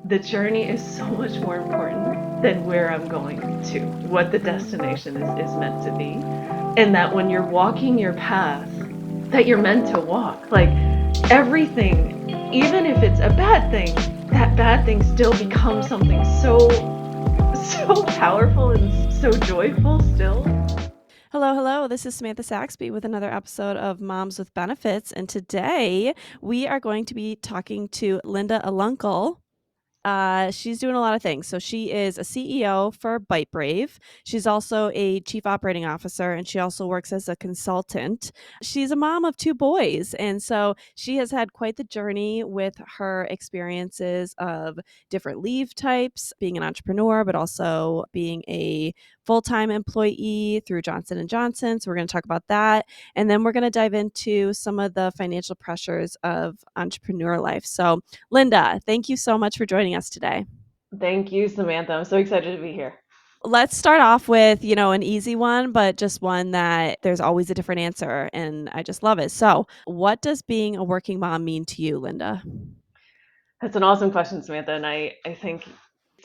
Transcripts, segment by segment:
the journey is so much more important than where I'm going to, what the destination is meant to be. And that when you're walking your path that you're meant to walk, like everything, even if it's a bad thing, that bad thing still becomes something so powerful and so joyful still. Hello, hello. This is Samantha Saxby with another episode of Moms with Benefits. And today we are going to be talking to Linda Alunkal. She's doing a lot of things. So she is a CEO for bitebrave. She's also a chief operating officer, and she also works as a consultant. She's a mom of two boys, and so she has had quite the journey with her experiences of different leave types, being an entrepreneur, but also being a full-time employee through Johnson and Johnson. So we're going to talk about that, and then we're going to dive into some of the financial pressures of entrepreneur life. So Linda, thank you so much for joining us today. Thank you, Samantha. I'm so excited to be here. Let's start off with, an easy one, but just one that there's always a different answer. And I just love it. So, what does being a working mom mean to you, Linda? That's an awesome question, Samantha. And I think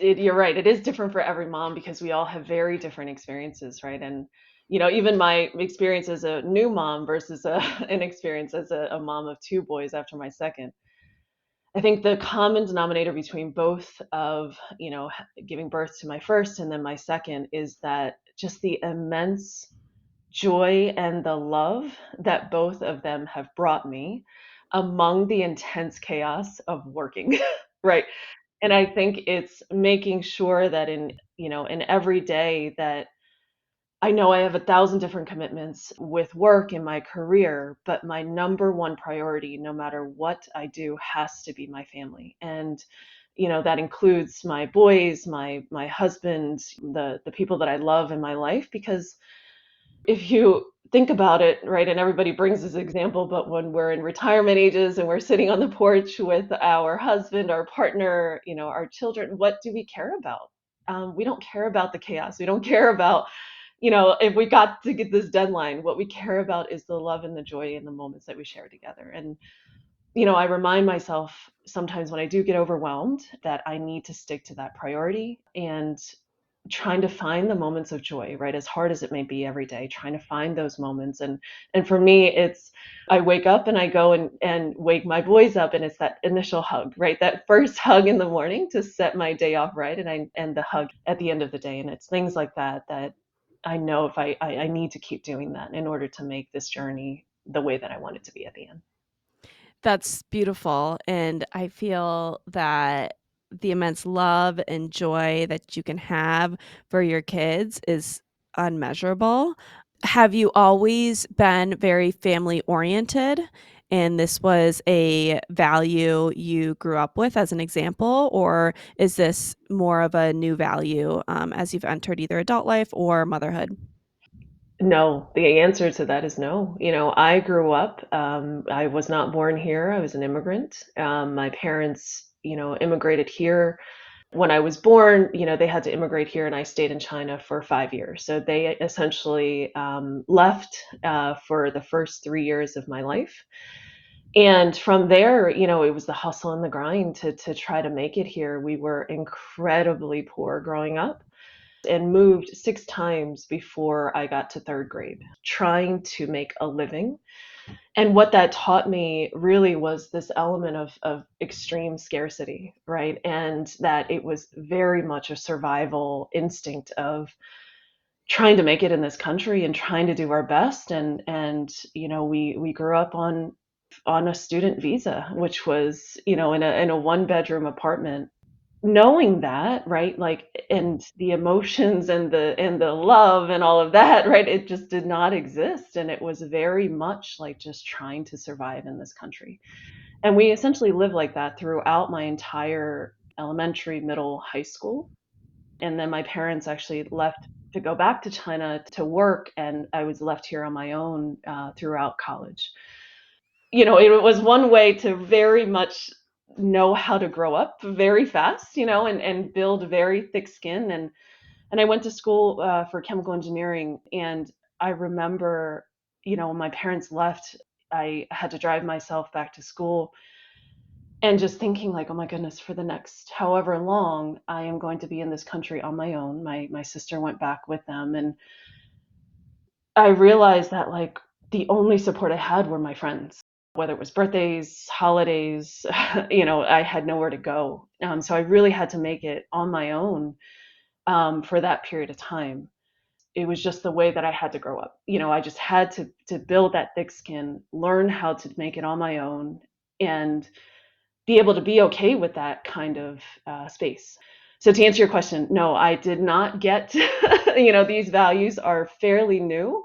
you're right. It is different for every mom because we all have very different experiences, right? And, even my experience as a new mom versus an experience as a mom of two boys after my second. I think the common denominator between both of, giving birth to my first and then my second is that just the immense joy and the love that both of them have brought me among the intense chaos of working, right? And I think it's making sure that in every day that I know I have 1,000 different commitments with work and my career, but my number one priority, no matter what I do, has to be my family. And, that includes my boys, my husband, the people that I love in my life, because if you think about it, right, and everybody brings this example, but when we're in retirement ages and we're sitting on the porch with our husband, our partner, our children, what do we care about? We don't care about the chaos. We don't care about, if we got to get this deadline. What we care about is the love and the joy and the moments that we share together. And, I remind myself sometimes when I do get overwhelmed that I need to stick to that priority and trying to find the moments of joy, right? As hard as it may be every day, trying to find those moments. And for me, it's I wake up and I go and wake my boys up, and it's that initial hug, right? That first hug in the morning to set my day off right, and the hug at the end of the day. And it's things like that that I know if I need to keep doing that in order to make this journey the way that I want it to be at the end. That's beautiful. And I feel that the immense love and joy that you can have for your kids is unmeasurable. Have you always been very family oriented? And this was a value you grew up with as an example? Or is this more of a new value as you've entered either adult life or motherhood? No, the answer to that is no. I grew up, I was not born here. I was an immigrant. My parents, immigrated here. When I was born, they had to immigrate here, and I stayed in China for 5 years. So they essentially left for the first 3 years of my life. And from there, it was the hustle and the grind to try to make it here. We were incredibly poor growing up and moved 6 times before I got to 3rd grade, trying to make a living. And what that taught me really was this element of extreme scarcity, right? And that it was very much a survival instinct of trying to make it in this country and trying to do our best. And we grew up on a student visa, which was, in a one-bedroom apartment, knowing that, right? Like, and the emotions and the love and all of that, right? It just did not exist. And it was very much like just trying to survive in this country. And we essentially lived like that throughout my entire elementary, middle, high school. And then my parents actually left to go back to China to work, and I was left here on my own throughout college. It was one way to very much know how to grow up very fast, and build very thick skin. And I went to school for chemical engineering, and I remember, when my parents left, I had to drive myself back to school. and just thinking like, oh my goodness, for the next however long, I am going to be in this country on my own. My sister went back with them, and I realized that like the only support I had were my friends, whether it was birthdays, holidays, I had nowhere to go. So I really had to make it on my own for that period of time. It was just the way that I had to grow up. I just had to build that thick skin, learn how to make it on my own, and be able to be okay with that kind of space. So to answer your question, no, I did not get, these values are fairly new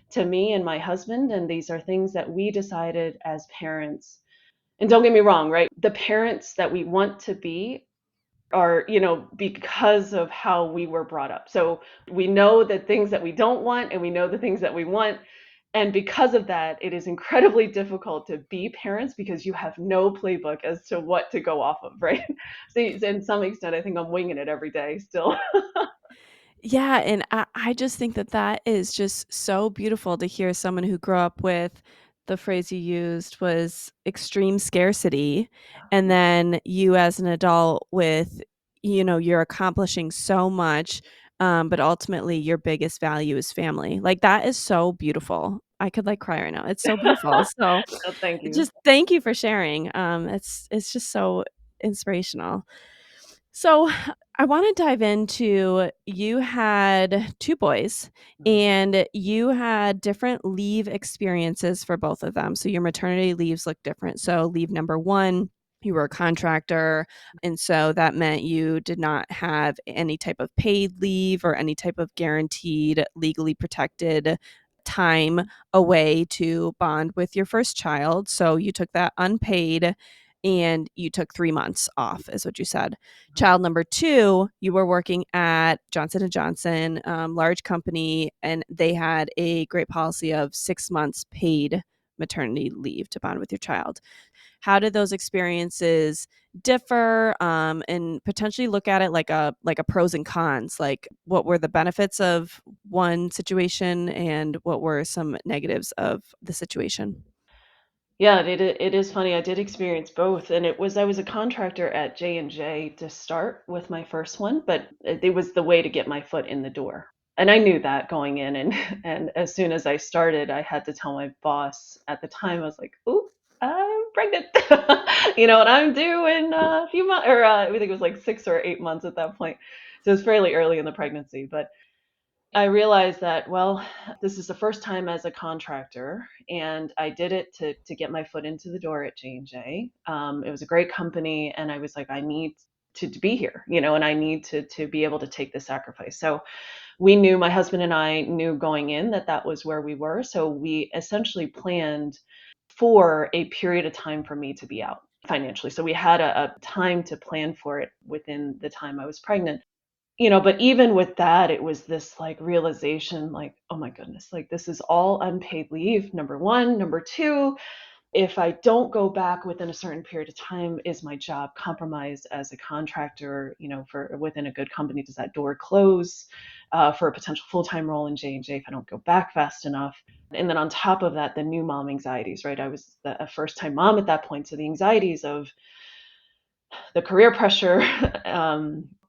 to me and my husband, and these are things that we decided as parents. And don't get me wrong, right? The parents that we want to be are, because of how we were brought up. So we know the things that we don't want and we know the things that we want. And because of that, it is incredibly difficult to be parents because you have no playbook as to what to go off of, right? So in some extent, I think I'm winging it every day still. Yeah, and I just think that that is just so beautiful to hear someone who grew up with the phrase you used was extreme scarcity, and then you as an adult with, you're accomplishing so much, but ultimately your biggest value is family. Like, that is so beautiful. I could, like, cry right now. It's so beautiful. So, Oh, thank you. just thank you for sharing. It's just so inspirational. So, I wanna dive into you had 2 boys, Mhm. and you had different leave experiences for both of them. So, your maternity leaves look different. So, leave number 1, you were a contractor, and so that meant you did not have any type of paid leave or any type of guaranteed, legally protected time away to bond with your first child. So, you took that unpaid, and you took 3 months off, is what you said. Child number 2, you were working at Johnson& and Johnson, large company, and they had a great policy of 6 months paid maternity leave to bond with your child. How did those experiences differ, and potentially look at it like a pros and cons? Like, what were the benefits of one situation, and what were some negatives of the situation? Yeah, it is funny. I did experience both, and I was a contractor at J&J to start with my first one, but it was the way to get my foot in the door. And I knew that going in, and and as soon as I started, I had to tell my boss at the time. I was like, "Ooh, I'm pregnant." And I'm due in a few months, or I think it was like 6 or 8 months at that point. So it was fairly early in the pregnancy, but I realized that, well, this is the first time as a contractor, and I did it to get my foot into the door at J&J. It was a great company, and I was like, I need to be here, and I need to be able to take the sacrifice. So we knew, my husband and I knew going in that that was where we were. So we essentially planned for a period of time for me to be out financially. So we had a time to plan for it within the time I was pregnant. But even with that, it was this like realization, like, oh my goodness, like this is all unpaid leave, number one. Number two, if I don't go back within a certain period of time, is my job compromised as a contractor, for within a good company? Does that door close for a potential full-time role in J&J if I don't go back fast enough? And then on top of that, the new mom anxieties, right? I was a first-time mom at that point. So the anxieties of the career pressure.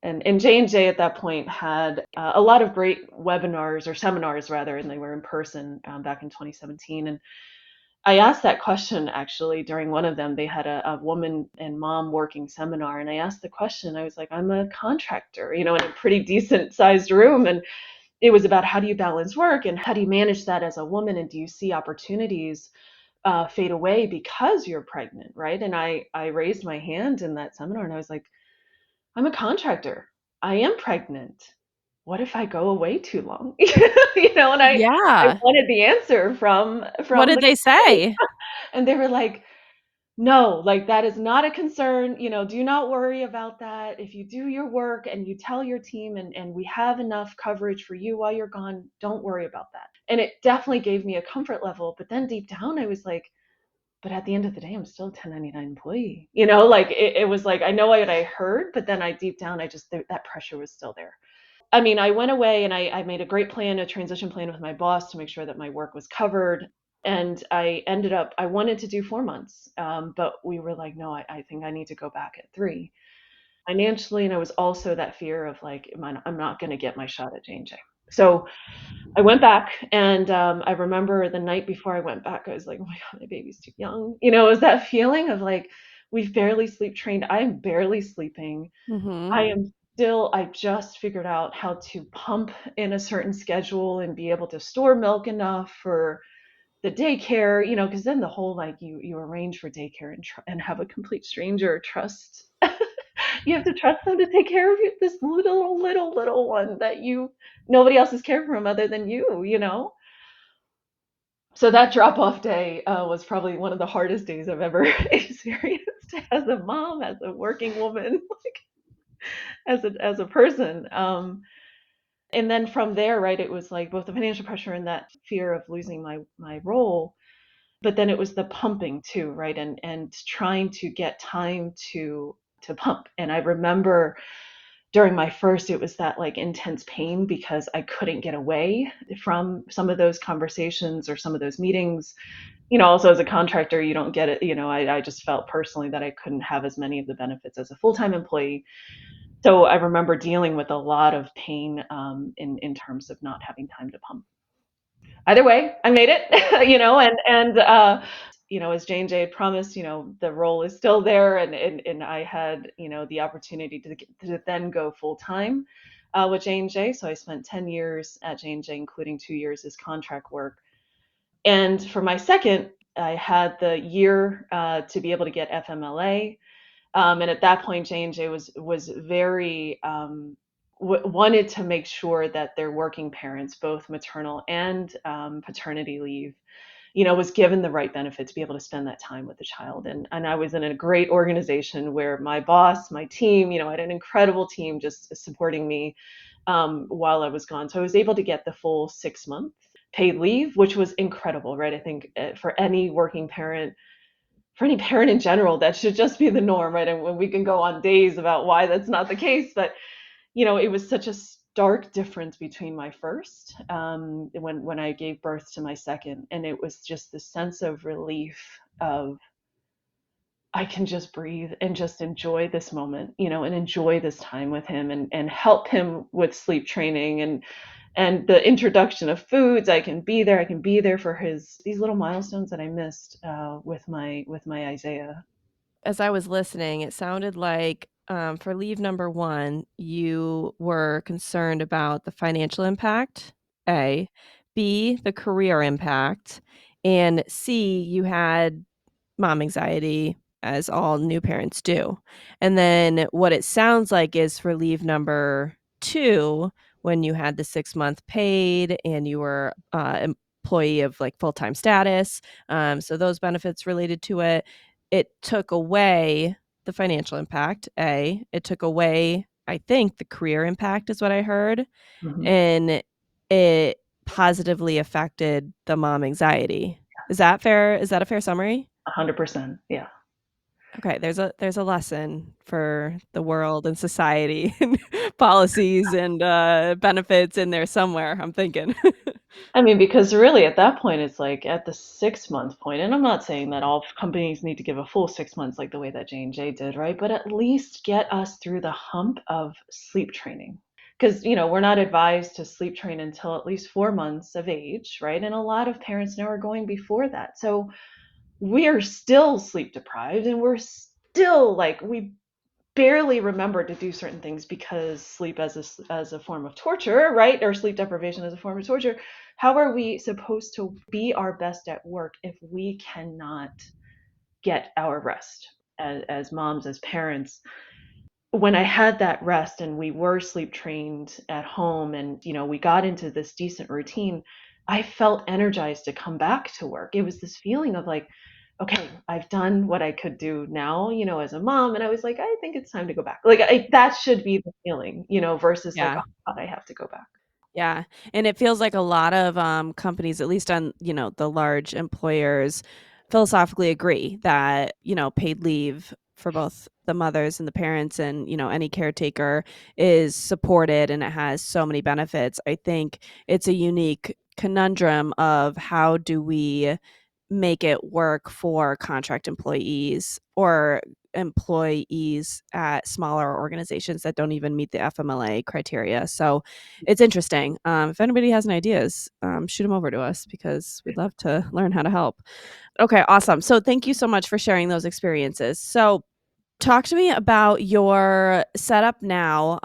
And J&J at that point had a lot of great webinars, or seminars rather, and they were in person back in 2017. And I asked that question actually during one of them. They had a woman and mom working seminar, and I asked the question. I was like, I'm a contractor, in a pretty decent sized room. And it was about, how do you balance work and how do you manage that as a woman? And do you see opportunities fade away because you're pregnant, right? And I raised my hand in that seminar, and I was like, I'm a contractor. I am pregnant. What if I go away too long? And I Yeah. wanted the answer What from did the they company. say? And they were like, no, like that is not a concern. Do not worry about that. If you do your work and you tell your team, and we have enough coverage for you while you're gone, don't worry about that. And it definitely gave me a comfort level. But then deep down, I was like, but at the end of the day, I'm still a 1099 employee. Like it was like, I know what I heard, but then I deep down, that pressure was still there. I mean, I went away and I made a great plan, a transition plan with my boss to make sure that my work was covered. And I wanted to do 4 months, but we were like, no, I think I need to go back at 3 financially. And it was also that fear of like, I'm not going to get my shot at J&J. So I went back, and I remember the night before I went back, I was like, oh my God, my baby's too young. It was that feeling of like, we've barely sleep trained. I am barely sleeping. Mhm. I just figured out how to pump in a certain schedule and be able to store milk enough for the daycare, because then the whole like you arrange for daycare and have a complete stranger trust. You have to trust them to take care of you, this little one that nobody else is caring for him other than you. So that drop off day was probably one of the hardest days I've ever experienced as a mom, as a working woman, as a person. And then from there, right, it was like both the financial pressure and that fear of losing my role, but then it was the pumping too, right, and trying to get time to pump. And I remember during my first, it was that like intense pain because I couldn't get away from some of those conversations or some of those meetings. Also as a contractor, you don't get it. I just felt personally that I couldn't have as many of the benefits as a full-time employee. So I remember dealing with a lot of pain, in terms of not having time to pump. Either way, I made it, and as J&J had promised, the role is still there, and I had, the opportunity to then go full time with J&J. So I spent 10 years at J&J, including 2 years as contract work. And for my second, I had the year to be able to get FMLA. And at that point, J&J was very wanted to make sure that their working parents, both maternal and paternity leave, was given the right benefit to be able to spend that time with the child. And I was in a great organization where my boss, my team, I had an incredible team just supporting me while I was gone. So I was able to get the full 6 month paid leave, which was incredible, right? I think for any working parent, for any parent in general, that should just be the norm, right? And when we can go on days about why that's not the case, but it was such a stark difference between my first, when I gave birth to my second, and it was just the sense of relief of I can just breathe and just enjoy this moment, and enjoy this time with him, and help him with sleep training and the introduction of foods. I can be there. I can be there for these little milestones that I missed with my Isaiah. As I was listening, it sounded like, for leave number 1, you were concerned about the financial impact, A, B, the career impact, and C, you had mom anxiety, as all new parents do. And then what it sounds like is for leave number 2, when you had the 6-month paid and you were employee of like full-time status, so those benefits related to it, it took away the financial impact. It took away, I think, the career impact is what I heard, Mhm. and it positively affected the mom anxiety. Is that fair? Is that a fair summary? 100%. Yeah. Okay, there's a lesson for the world and society and policies and, benefits in there somewhere, I'm thinking. I mean, because really at that point, it's like at the 6 month point, and I'm not saying that all companies need to give a full 6 months like the way that J&J did, right? But at least get us through the hump of sleep training. Because, we're not advised to sleep train until at least 4 months of age, right? And a lot of parents now are going before that. So we're still sleep deprived, and we're still like, we barely remember to do certain things because sleep as a form of torture, right? Or sleep deprivation as a form of torture. How are we supposed to be our best at work if we cannot get our rest as moms, as parents? When I had that rest and we were sleep trained at home, and we got into this decent routine, I felt energized to come back to work. It was this feeling of like, okay, I've done what I could do now, as a mom, and I was like, I think it's time to go back. Like that should be the feeling, versus like, Yeah. oh God, I have to go back. Yeah, and it feels like a lot of, companies, at least on, the large employers, philosophically agree that, paid leave for both the mothers and the parents and, any caretaker is supported and it has so many benefits. I think it's a unique conundrum of how do we make it work for contract employees or employees at smaller organizations that don't even meet the FMLA criteria. So it's interesting. If anybody has any ideas, shoot them over to us because we'd love to learn how to help. Okay, awesome. So thank you so much for sharing those experiences. So talk to me about your setup now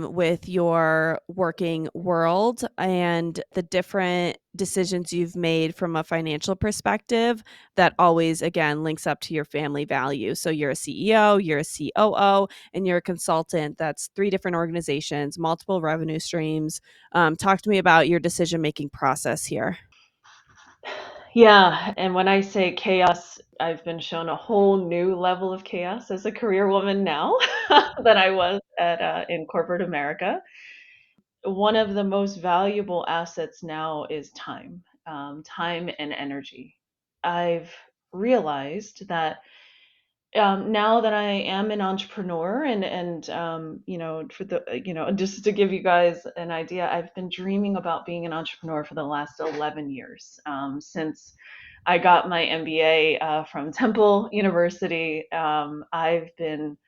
with your working world and the different decisions you've made from a financial perspective that always, again, links up to your family value. So you're a CEO, you're a COO, and you're a consultant. That's three different organizations, multiple revenue streams. Talk to me about your decision making process here. Yeah, and when I say chaos, I've been shown a whole new level of chaos as a career woman now than I was at in corporate America. One of the most valuable assets now is time, time and energy. I've realized that now that I am an entrepreneur and for the just to give you guys an idea, I've been dreaming about being an entrepreneur for the last 11 years since I got my MBA from Temple University. I've been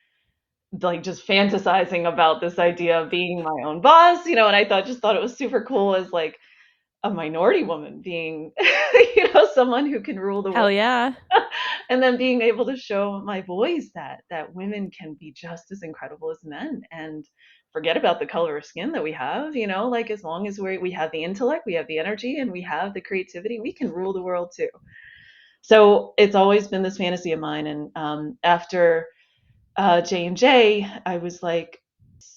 like just fantasizing about this idea of being my own boss, and I thought it was super cool as like a minority woman being, someone who can rule the world Hell yeah. and then being able to show my boys that women can be just as incredible as men and forget about the color of skin that we have, like as long as we have the intellect, we have the energy, and we have the creativity, we can rule the world too. So it's always been this fantasy of mine. And after J&J, I was like,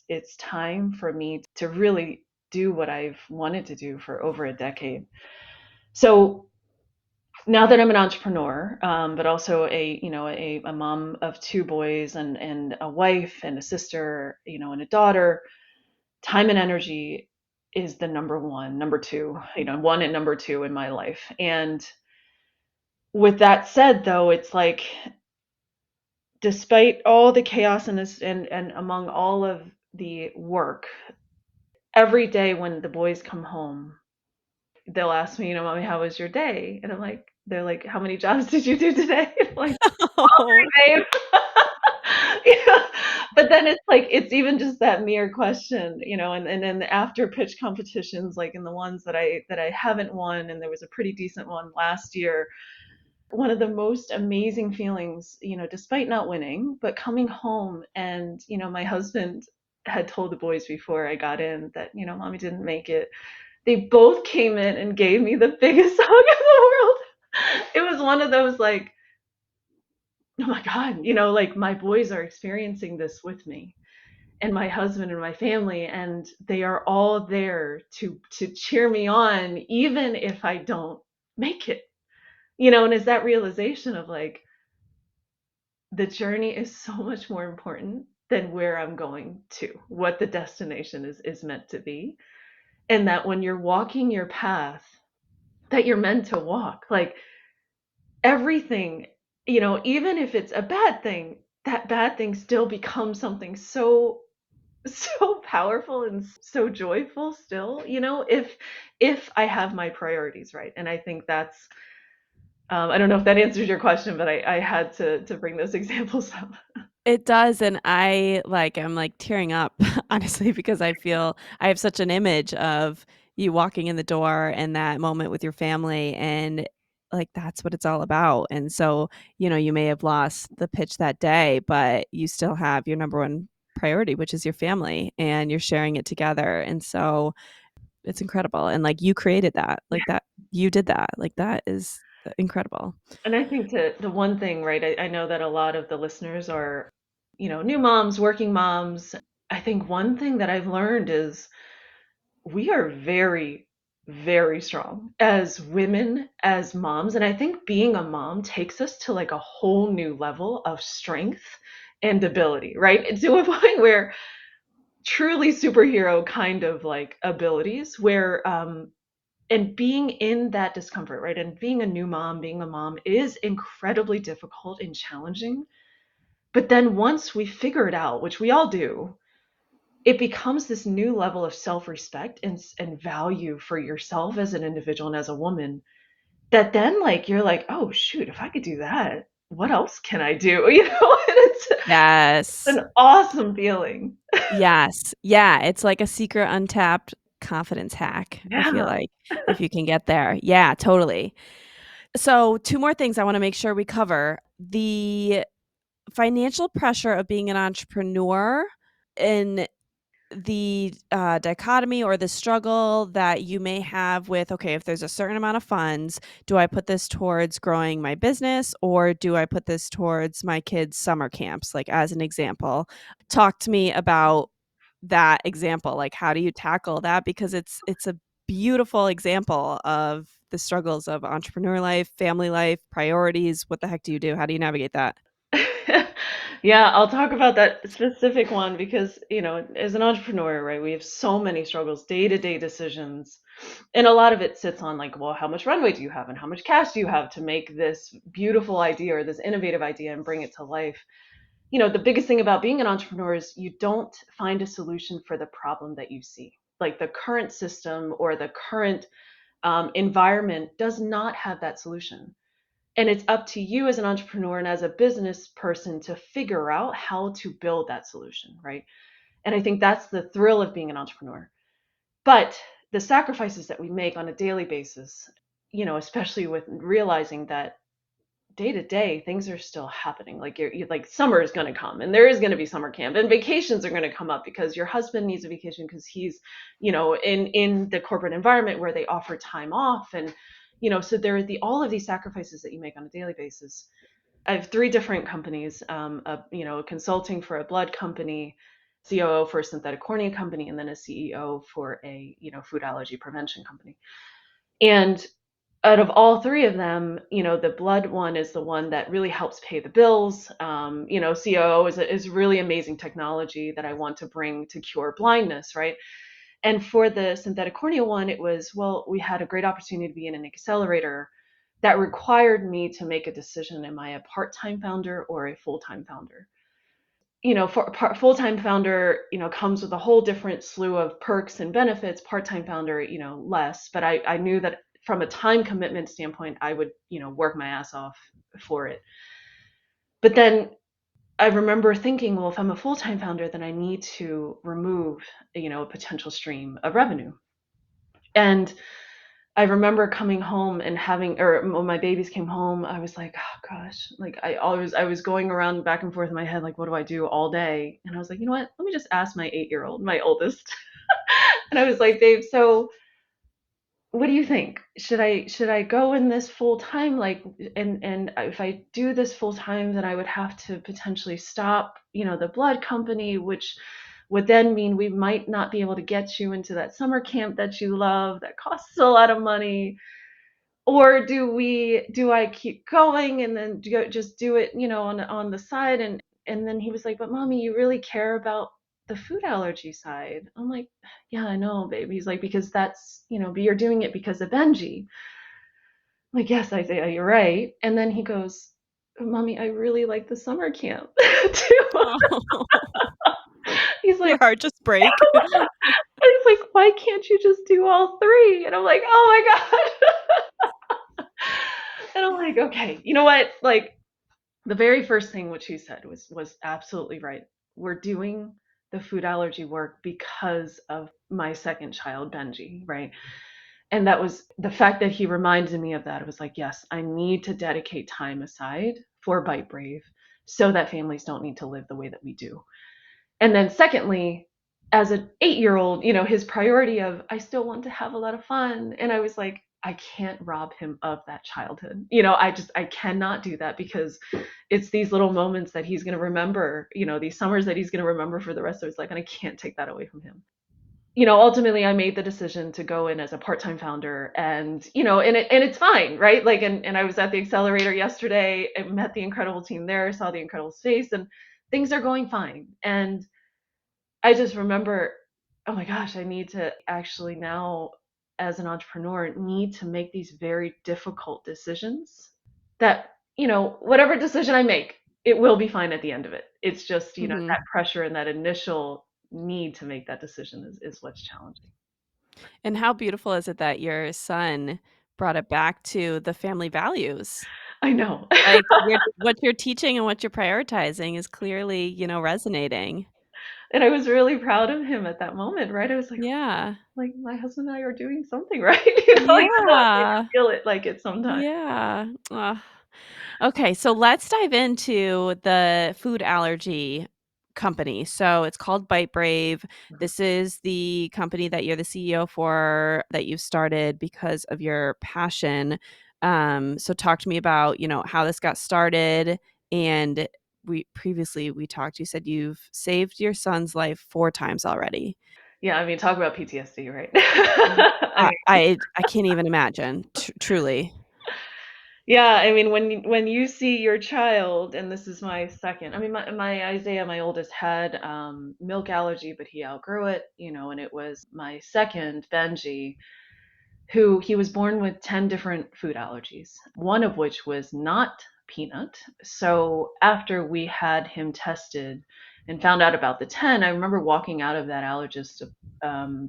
it's time for me to really do what I've wanted to do for over a decade. So now that I'm an entrepreneur, but also a mom of two boys and a wife and a sister, and a daughter, time and energy is the number one, number two, one and number two in my life. And with that said, though, it's like despite all the chaos and this and among all of the work, every day when the boys come home, they'll ask me, Mommy, how was your day? And they're like, how many jobs did you do today? I'm like, Oh, babe. Yeah. But then it's like it's even just that mere question, and then the after pitch competitions, like in the ones that I haven't won, and there was a pretty decent one last year. One of the most amazing feelings, despite not winning, but coming home and, my husband had told the boys before I got in that, Mommy didn't make it. They both came in and gave me the biggest hug in the world. It was one of those like, oh my God, like my boys are experiencing this with me and my husband and my family, and they are all there to cheer me on, even if I don't make it. And it's that realization of like the journey is so much more important than where I'm going to, what the destination is meant to be. And that when you're walking your path that you're meant to walk, like everything, even if it's a bad thing, that bad thing still becomes something so powerful and so joyful still, if I have my priorities right. And I think that's I don't know if that answers your question, but I had to bring those examples up. it does, and I'm, like, tearing up, honestly, because I feel I have such an image of you walking in the door and that moment with your family, and, like, that's what it's all about, and so, you may have lost the pitch that day, but you still have your number one priority, which is your family, and you're sharing it together, and so it's incredible, and, like, you created that, like, that you did that, like, that is incredible. And I think the one thing, right, I know that a lot of the listeners are, new moms, working moms. I think one thing that I've learned is we are very, very strong as women, as moms. And I think being a mom takes us to like a whole new level of strength and ability, right? And to a point where truly superhero kind of like abilities where and being in that discomfort, right? And being a new mom, being a mom is incredibly difficult and challenging. But then once we figure it out, which we all do, it becomes this new level of self-respect and value for yourself as an individual and as a woman that then like you're like, oh shoot, if I could do that, what else can I do? And it's Yes. an awesome feeling. Yes. Yeah, it's like a secret untapped confidence hack, I feel Yeah. like, if you can get there. Yeah, totally. So, 2 more things I wanna make sure we cover. The financial pressure of being an entrepreneur and the dichotomy or the struggle that you may have with, okay, if there's a certain amount of funds, do I put this towards growing my business or do I put this towards my kids' summer camps? Like, as an example, talk to me about that example. Like, how do you tackle that? Because it's a beautiful example of the struggles of entrepreneur life, family life, priorities. What the heck do you do? How do you navigate that? Yeah, I'll talk about that specific one because, as an entrepreneur, right, we have so many struggles, day-to-day decisions. And a lot of it sits on like, well, how much runway do you have and how much cash do you have to make this beautiful idea or this innovative idea and bring it to life? The biggest thing about being an entrepreneur is you don't find a solution for the problem that you see. Like the current system or the current environment does not have that solution. And it's up to you as an entrepreneur and as a business person to figure out how to build that solution, right? And I think that's the thrill of being an entrepreneur. But the sacrifices that we make on a daily basis, especially with realizing that day to day things are still happening, like you're like summer is going to come and there is going to be summer camp and vacations are going to come up because your husband needs a vacation because he's in the corporate environment where they offer time off. And so there are all of these sacrifices that you make on a daily basis. I have three different companies, consulting for a blood company, COO for a synthetic cornea company, and then a CEO for a food allergy prevention company. And out of all three of them, the blood one is the one that really helps pay the bills. COO is really amazing technology that I want to bring to cure blindness, right? And for the synthetic cornea one, it was, well, we had a great opportunity to be in an accelerator that required me to make a decision. Am I a part time founder or a full time founder? For full time founder, comes with a whole different slew of perks and benefits. Part time founder, less. But I knew that from a time commitment standpoint, I would, work my ass off for it. But then I remember thinking, well, if I'm a full time founder, then I need to remove, a potential stream of revenue. And I remember coming home and or when my babies came home, I was like, oh gosh, like I was going around back and forth in my head, like, what do I do all day? And I was like, you know what? Let me just ask my 8-year-old, my oldest. And I was like, babe, so what do you think? Should I go in this full time? Like, and if I do this full time, then I would have to potentially stop, the blood company, which would then mean we might not be able to get you into that summer camp that you love that costs a lot of money. Or do I keep going and then just do it, on the side? And then he was like, but mommy, you really care about the food allergy side. I'm like, yeah, I know, baby. He's like, because that's, but you're doing it because of Benji. I'm like, yes, I say, yeah, you're right. And then he goes, mommy, I really like the summer camp too. Oh, He's your like, heart just break. he's like, why can't you just do all three? And I'm like, oh my God. And I'm like, okay, you know what? Like, the very first thing which he said was absolutely right. We're doing the food allergy work because of my second child, Benji, right? And that was the fact that he reminded me of that. It was like, yes, I need to dedicate time aside for Bite Brave so that families don't need to live the way that we do. And then secondly, as an 8-year-old, his priority of I still want to have a lot of fun. And I was like, I can't rob him of that childhood. I cannot do that because it's these little moments that he's going to remember, these summers that he's going to remember for the rest of his life. And I can't take that away from him. Ultimately I made the decision to go in as a part-time founder and, and it's fine, right? Like, and I was at the accelerator yesterday and met the incredible team there, saw the incredible space, and things are going fine. And I just remember, oh my gosh, I need to actually now, as an entrepreneur, need to make these very difficult decisions that, whatever decision I make, it will be fine at the end of it. It's just, Mhm. that pressure and that initial need to make that decision is what's challenging. And how beautiful is it that your son brought it back to the family values? I know. Like, what you're teaching and what you're prioritizing is clearly, resonating. And I was really proud of him at that moment, right? I was Yeah. like my husband and I are doing something right, even though I may Yeah. not feel it like it sometimes. Yeah. Ugh. Okay, so let's dive into the food allergy company. So it's called bitebrave. Mhm. This is the company that you're the CEO for, that you started because of your passion. So talk to me about, how this got started. And we talked, you said you've saved your son's life 4 times already. Yeah, I mean, talk about PTSD, right? Mm. I I mean, I can't even imagine, truly. yeah, I mean, when you see your child, and this is my second. I mean, my Isaiah, my oldest, had milk allergy, but he outgrew it, and it was my second, Benji, who he was born with 10 different food allergies, one of which was not peanut. So after we had him tested and found out about the 10, I remember walking out of that allergist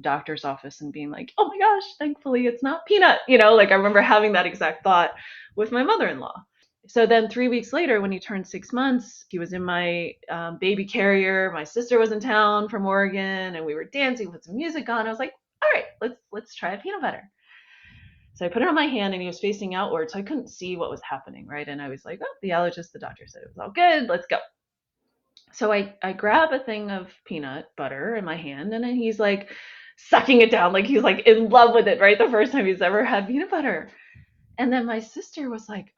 doctor's office and being like, oh my gosh, thankfully it's not peanut. Like I remember having that exact thought with my mother in law. So then 3 weeks later, when he turned 6 months, he was in my baby carrier. My sister was in town from Oregon, and we were dancing with some music on. I was like, all right, let's try a peanut butter. So I put it on my hand and he was facing outward, so I couldn't see what was happening, right? And I was like, oh, the allergist, the doctor said it was all good. Let's go. So I grab a thing of peanut butter in my hand and then he's like sucking it down like he's like in love with it, right? The first time he's ever had peanut butter. And then my sister was like,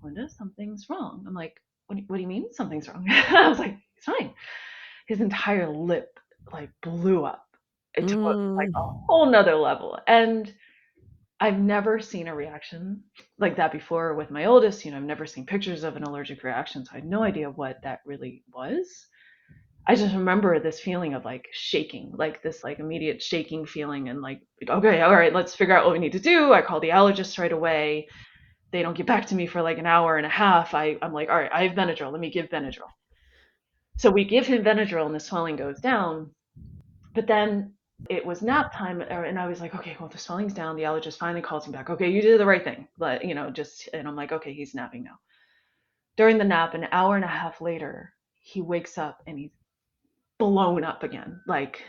Linda, something's wrong. I'm like, what do you mean something's wrong? I was like, it's fine. His entire lip like blew up. It took like Mm. a whole nother level. And I've never seen a reaction like that before with my oldest. I've never seen pictures of an allergic reaction, so I had no idea what that really was. I just remember this feeling of like shaking, like this like immediate shaking feeling, and like, okay, all right, let's figure out what we need to do. I call the allergist right away. They don't get back to me for like an hour and a half. I'm like, all right, I have Benadryl. Let me give Benadryl. So we give him Benadryl, and the swelling goes down. But then it was nap time, and I was like, okay, well, the swelling's down. The allergist finally calls me back. Okay, you did the right thing. But, and I'm like, okay, he's napping now. During the nap, an hour and a half later, he wakes up and he's blown up again, like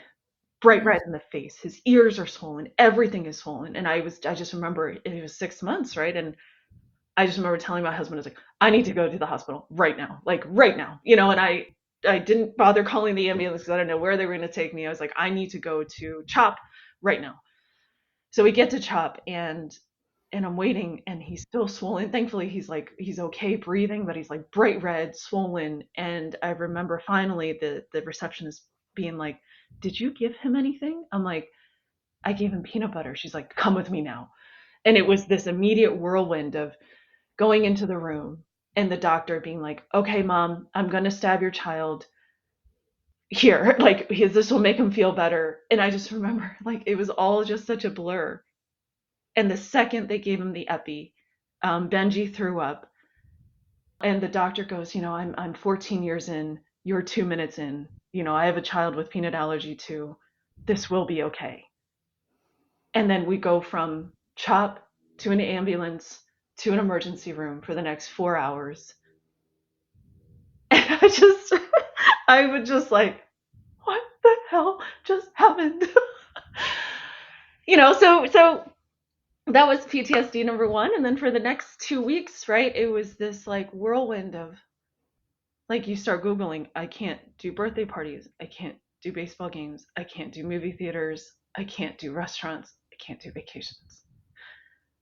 bright Mm. red in the face. His ears are swollen. Everything is swollen. And I just remember it was 6 months, right? And I just remember telling my husband, I was like, I need to go to the hospital right now, like right now, and I didn't bother calling the ambulance because I don't know where they were going to take me. I was like, I need to go to CHOP right now. So we get to CHOP and I'm waiting and he's still swollen. Thankfully, he's okay breathing, but he's like bright red, swollen. And I remember finally the receptionist being like, "Did you give him anything?" I'm like, "I gave him peanut butter." She's like, "Come with me now." And it was this immediate whirlwind of going into the room and the doctor being like, okay, mom, I'm going to stab your child here. Like, this will make him feel better. And I just remember, like, it was all just such a blur. And the second they gave him the epi, Benji threw up. And the doctor goes, I'm 14 years in. You're 2 minutes in. I have a child with peanut allergy too. This will be okay. And then we go from CHOP to an ambulance to an emergency room for the next 4 hours. And I would just like, what the hell just happened? So that was PTSD number one. And then for the next 2 weeks, right, it was this like whirlwind of like you start Googling, I can't do birthday parties, I can't do baseball games, I can't do movie theaters, I can't do restaurants, I can't do vacations.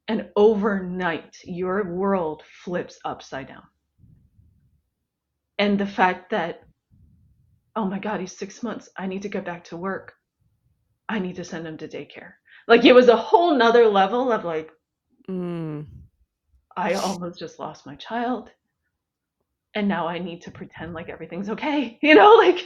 And overnight, your world flips upside down. And the fact that, oh my God, he's 6 months, I need to get back to work. I need to send him to daycare. Like it was a whole nother level of like, Mm. I almost just lost my child. And now I need to pretend like everything's okay, like,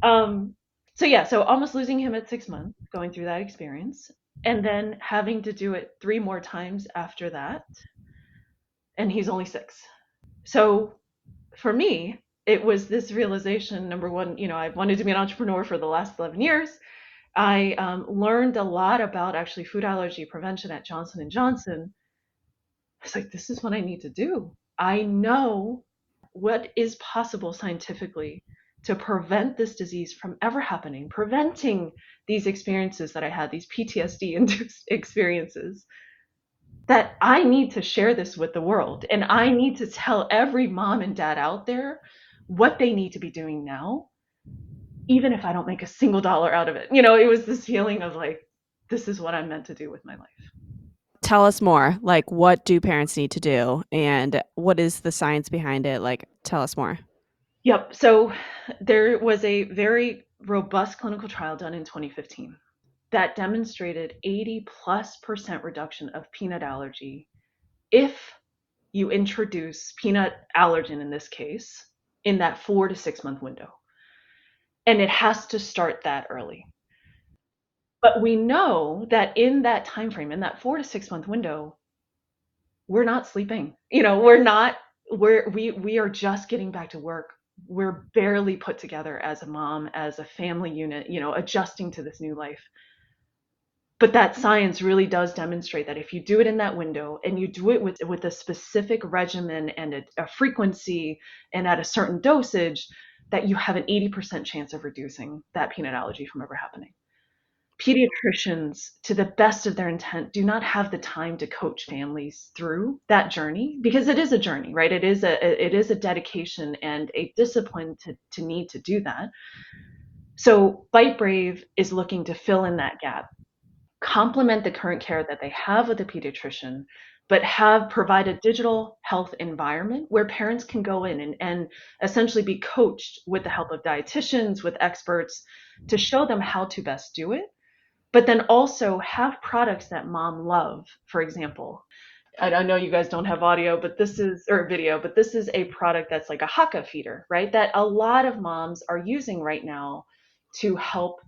um, so yeah, so almost losing him at 6 months, going through that experience, and then having to do it 3 more times after that. And he's only 6. So for me, it was this realization. Number one, I wanted to be an entrepreneur for the last 11 years. I learned a lot about actually food allergy prevention at Johnson and Johnson. I was like, this is what I need to do. I know what is possible scientifically to prevent this disease from ever happening, preventing these experiences that I had, these PTSD induced experiences, that I need to share this with the world. And I need to tell every mom and dad out there what they need to be doing now, even if I don't make a single dollar out of it. It was this feeling of like, this is what I'm meant to do with my life. Tell us more. Like, what do parents need to do, and what is the science behind it? Like, tell us more. Yep. So there was a very robust clinical trial done in 2015 that demonstrated 80+% reduction of peanut allergy if you introduce peanut allergen, in this case, in that 4 to 6 month window. And it has to start that early. But we know that in that time frame, in that 4 to 6 month window, we're not sleeping. We are just getting back to work. We're barely put together as a mom, as a family unit, adjusting to this new life. But that science really does demonstrate that if you do it in that window and you do it with a specific regimen and a frequency and at a certain dosage, that you have an 80% chance of reducing that peanut allergy from ever happening. Pediatricians, to the best of their intent, do not have the time to coach families through that journey, because it is a journey, right? It is a dedication and a discipline to need to do that. So Bite Brave is looking to fill in that gap, complement the current care that they have with a pediatrician, but provide a digital health environment where parents can go in and essentially be coached with the help of dietitians, with experts, to show them how to best do it, but then also have products that mom love. For example, I know you guys don't have audio, but or video, but this is a product that's like a Haka feeder, right? That a lot of moms are using right now to help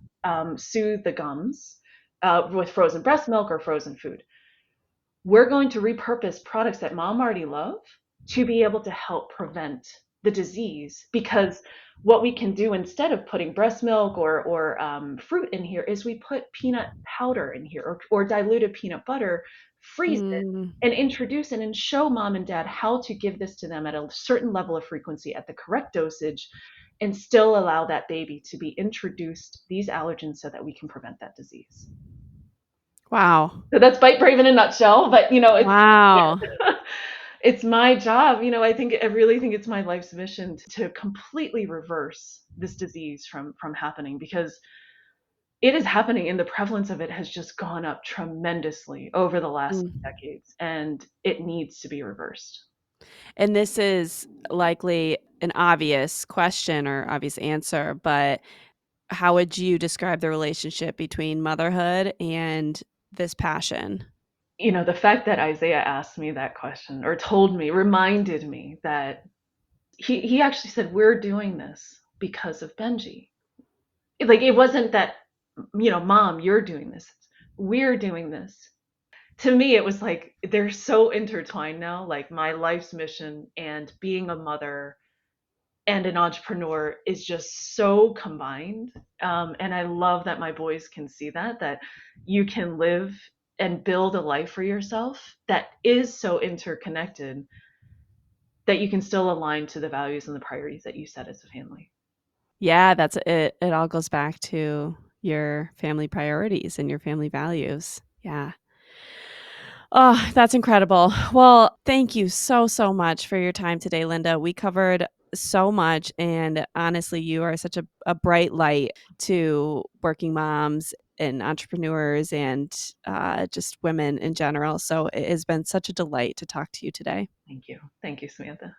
soothe the gums with frozen breast milk or frozen food. We're going to repurpose products that mom already love to be able to help prevent the disease, because what we can do instead of putting breast milk or fruit in here is we put peanut powder in here, or diluted peanut butter, freeze it, Mm. and introduce it and show mom and dad how to give this to them at a certain level of frequency at the correct dosage, and still allow that baby to be introduced these allergens so that we can prevent that disease. Wow. So that's Bite Brave in a nutshell, but Wow. it's my job. I really think it's my life's mission to completely reverse this disease from happening, because it is happening and the prevalence of it has just gone up tremendously over the last Mm. decades, and it needs to be reversed. And this is likely an obvious question or obvious answer, but how would you describe the relationship between motherhood and this passion? The fact that Isaiah asked me that question, or told me, reminded me that he actually said, we're doing this because of Benji. Like, it wasn't that, mom, you're doing this. We're doing this. To me, it was like they're so intertwined now. Like, my life's mission and being a mother and an entrepreneur is just so combined. And I love that my boys can see that you can live and build a life for yourself that is so interconnected, that you can still align to the values and the priorities that you set as a family. Yeah, that's it. It all goes back to your family priorities and your family values. Yeah. Oh, that's incredible. Well, thank you so, so much for your time today, Linda. We covered so much. And honestly, you are such a bright light to working moms and entrepreneurs and just women in general. So it has been such a delight to talk to you today. Thank you. Thank you, Samantha.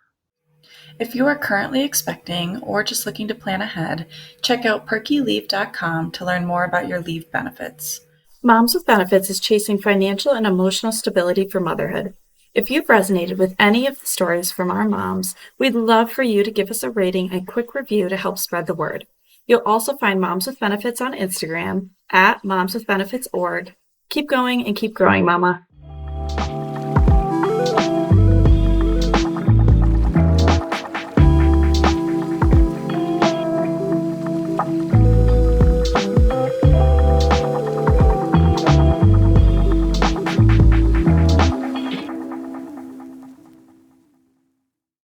If you are currently expecting or just looking to plan ahead, check out perkyleave.com to learn more about your leave benefits. Moms with Benefits is chasing financial and emotional stability for motherhood. If you've resonated with any of the stories from our moms, we'd love for you to give us a rating and quick review to help spread the word. You'll also find Moms with Benefits on Instagram @momswithbenefits.org. Keep going and keep growing, Mama.